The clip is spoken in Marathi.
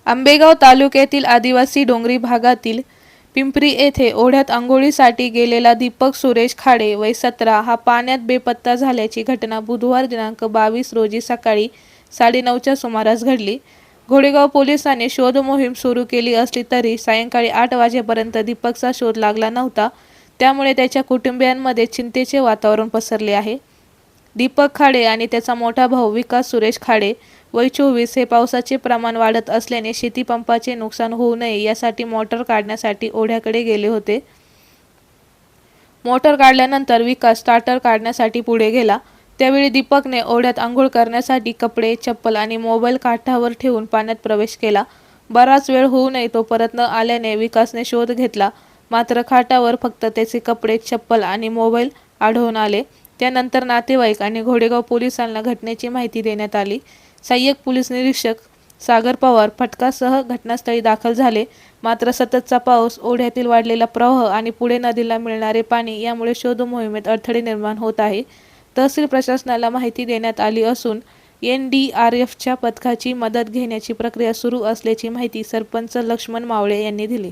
आंबेगाव तालुक्यातील आदिवासी डोंगरी भागातील पिंपरी येथे ओढ्यात अंघोळीसाठी गेलेला दीपक सुरेश खाडे वय 17 हा पाण्यात बेपत्ता झाल्याची घटना बुधवार दिनांक 22 रोजी सकाळी 9:30च्या सुमारास घडली। घोडेगाव पोलिसांनी शोध मोहीम सुरू केली असली तरी सायंकाळी 8 वाजेपर्यंत दीपकचा शोध लागला नव्हता। त्यामुळे त्याच्या कुटुंबियांमध्ये चिंतेचे वातावरण पसरले आहे। दीपक खाडे आणि त्याचा मोठा भाऊ विकास सुरेश खाडे वय 24 हे पावसाचे प्रमाण वाढत असल्याने शेतीपंपाचे नुकसान होऊ नये यासाठी मोटर काढण्यासाठी ओढ्याकडे गेले होते। मोटर काढल्यानंतर विकास स्टार्टर काढण्यासाठी पुढे गेला। त्यावेळी दीपकने ओढ्यात अंघोळ करण्यासाठी कपडे, चप्पल आणि मोबाईल काठावर ठेवून पाण्यात प्रवेश केला। बराच वेळ होऊनही तो परत न आल्याने विकासने शोध घेतला, मात्र खाटावर फक्त त्याचे कपडे, चप्पल आणि मोबाईल आढळून आले। त्यानंतर नातेवाईक आणि घोडेगाव पोलिसांना घटनेची माहिती देण्यात आली। सहाय्यक पोलीस निरीक्षक सागर पवार फटकासह घटनास्थळी दाखल झाले, मात्र सततचा पाऊस, ओढ्यातील वाढलेला प्रवाह आणि पुढे नदीला मिळणारे पाणी यामुळे शोध मोहिमेत अडथळे निर्माण होत आहे। तहसील प्रशासनाला माहिती देण्यात आली असून NDRFच्या पथकाची मदत घेण्याची प्रक्रिया सुरू असल्याची माहिती सरपंच लक्ष्मण मावळे यांनी दिली।